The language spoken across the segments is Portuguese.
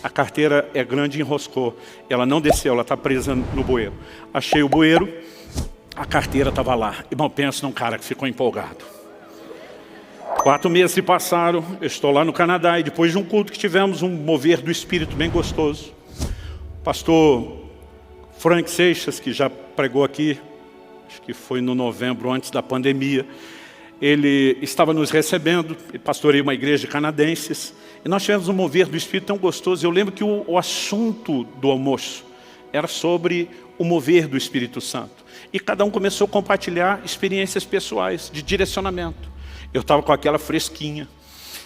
A carteira é grande e enroscou. Ela não desceu, ela está presa no bueiro. Achei o bueiro, a carteira estava lá. Irmão, pensa num cara que ficou empolgado. 4 meses se passaram, eu estou lá no Canadá e depois de um culto que tivemos, um mover do Espírito bem gostoso. Pastor Frank Seixas, que já pregou aqui, acho que foi no novembro, antes da pandemia, ele estava nos recebendo, ele pastoreia uma igreja de canadenses, e nós tivemos um mover do Espírito tão gostoso. Eu lembro que o assunto do almoço era sobre o mover do Espírito Santo. E cada um começou a compartilhar experiências pessoais de direcionamento. Eu estava com aquela fresquinha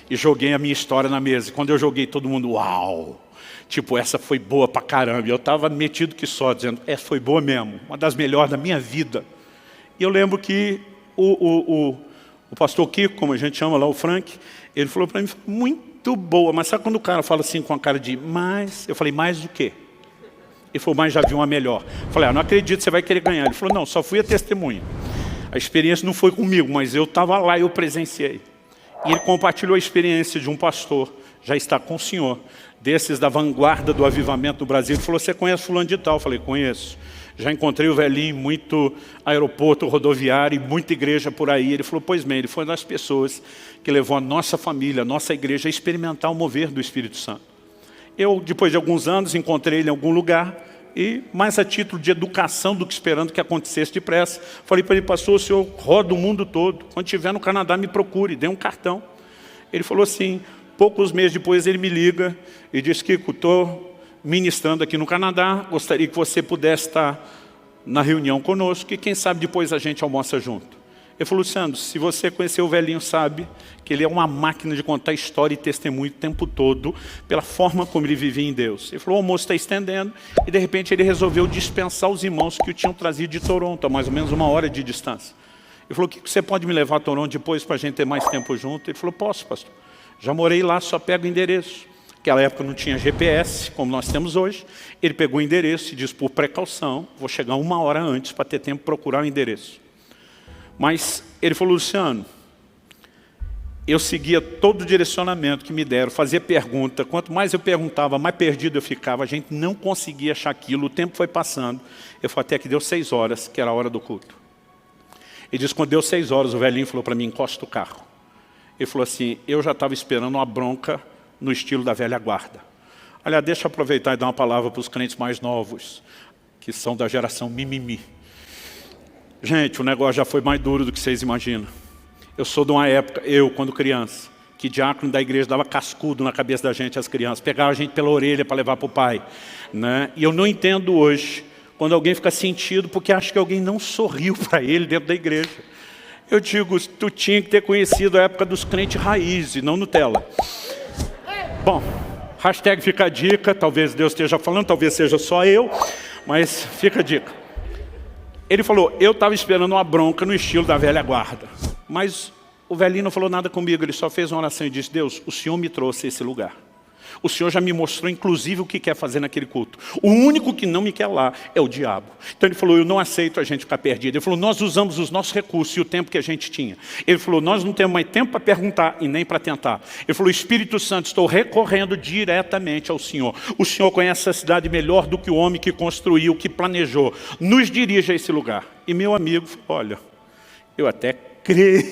e joguei a minha história na mesa. E quando eu joguei, todo mundo, uau! Tipo, essa foi boa pra caramba. E eu estava metido que só, dizendo, foi boa mesmo. Uma das melhores da minha vida. E eu lembro que o pastor Kiko, como a gente chama lá, o Frank, ele falou para mim, muito boa. Mas sabe quando o cara fala assim com a cara de, mais? Eu falei, mais do quê? Ele falou, mas já vi uma melhor. Eu falei, não acredito, você vai querer ganhar. Ele falou, não, só fui a testemunha. A experiência não foi comigo, mas eu estava lá e eu presenciei. E ele compartilhou a experiência de um pastor, já está com o senhor, desses da vanguarda do avivamento do Brasil. Ele falou, você conhece fulano de tal? Eu falei, conheço. Já encontrei o velhinho em muito aeroporto rodoviário e muita igreja por aí. Ele falou, pois bem, ele foi uma das pessoas que levou a nossa família, a nossa igreja a experimentar o mover do Espírito Santo. Eu, depois de alguns anos, encontrei ele em algum lugar, e mais a título de educação do que esperando que acontecesse depressa. Falei para ele, pastor, o senhor roda o mundo todo. Quando estiver no Canadá, me procure, dê um cartão. Ele falou assim, poucos meses depois ele me liga e diz, Kiko, estou ministrando aqui no Canadá, gostaria que você pudesse estar na reunião conosco e quem sabe depois a gente almoça junto. Ele falou, Luciano, se você conhecer o velhinho, sabe que ele é uma máquina de contar história e testemunho o tempo todo, pela forma como ele vivia em Deus. Ele falou, o almoço está estendendo, e de repente ele resolveu dispensar os irmãos que o tinham trazido de Toronto, a mais ou menos 1 hora de distância. Ele falou, que você pode me levar a Toronto depois para a gente ter mais tempo junto? Ele falou, posso, pastor. Já morei lá, só pego o endereço. Naquela época não tinha GPS, como nós temos hoje. Ele pegou o endereço e disse, por precaução, vou chegar 1 hora antes para ter tempo de procurar o endereço. Mas ele falou, Luciano, eu seguia todo o direcionamento que me deram, fazia pergunta. Quanto mais eu perguntava, mais perdido eu ficava. A gente não conseguia achar aquilo, o tempo foi passando. Eu falei, até que deu 6 horas, que era a hora do culto. Ele disse, quando deu 6 horas, o velhinho falou para mim, encosta o carro. Ele falou assim, eu já estava esperando uma bronca no estilo da velha guarda. Aliás, deixa eu aproveitar e dar uma palavra para os crentes mais novos, que são da geração mimimi. Gente, o negócio já foi mais duro do que vocês imaginam. Eu sou de uma época, quando criança, que diácono da igreja dava cascudo na cabeça da gente, as crianças, pegava a gente pela orelha para levar para o pai. Né? E eu não entendo hoje, quando alguém fica sentido, porque acha que alguém não sorriu para ele dentro da igreja. Eu digo, tu tinha que ter conhecido a época dos crentes raiz e não Nutella. Bom, hashtag fica a dica, talvez Deus esteja falando, talvez seja só eu, mas fica a dica. Ele falou, eu estava esperando uma bronca no estilo da velha guarda. Mas o velhinho não falou nada comigo, ele só fez uma oração e disse, Deus, o Senhor me trouxe a esse lugar. O Senhor já me mostrou, inclusive, o que quer fazer naquele culto. O único que não me quer lá é o diabo. Então ele falou, eu não aceito a gente ficar perdido. Ele falou, nós usamos os nossos recursos e o tempo que a gente tinha. Ele falou, nós não temos mais tempo para perguntar e nem para tentar. Ele falou, Espírito Santo, estou recorrendo diretamente ao Senhor. O Senhor conhece a cidade melhor do que o homem que construiu, que planejou. Nos dirige a esse lugar. E meu amigo falou, olha, eu até creio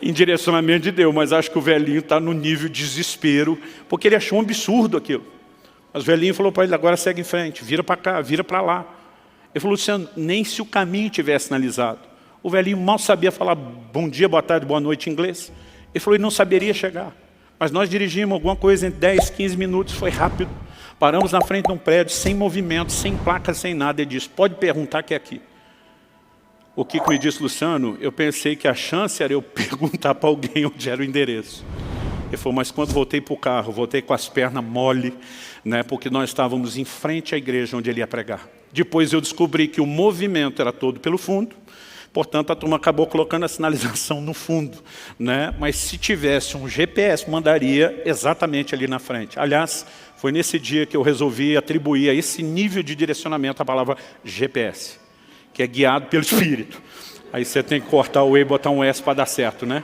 em direcionamento de Deus, mas acho que o velhinho está no nível de desespero, porque ele achou um absurdo aquilo. Mas o velhinho falou para ele, agora segue em frente, vira para cá, vira para lá. Ele falou, Luciano, nem se o caminho tivesse sinalizado. O velhinho mal sabia falar bom dia, boa tarde, boa noite em inglês. Ele falou, ele não saberia chegar. Mas nós dirigimos alguma coisa em 10, 15 minutos, foi rápido. Paramos na frente de um prédio, sem movimento, sem placa, sem nada. Ele disse, pode perguntar que é aqui. O Kiko me disse, Luciano, eu pensei que a chance era eu perguntar para alguém onde era o endereço. Ele falou, mas quando voltei para o carro, voltei com as pernas mole, né, porque nós estávamos em frente à igreja onde ele ia pregar. Depois eu descobri que o movimento era todo pelo fundo, portanto a turma acabou colocando a sinalização no fundo. Né? Mas se tivesse um GPS, mandaria exatamente ali na frente. Aliás, foi nesse dia que eu resolvi atribuir a esse nível de direcionamento a palavra GPS. Que é guiado pelo Espírito. Aí você tem que cortar o E e botar um S para dar certo, né?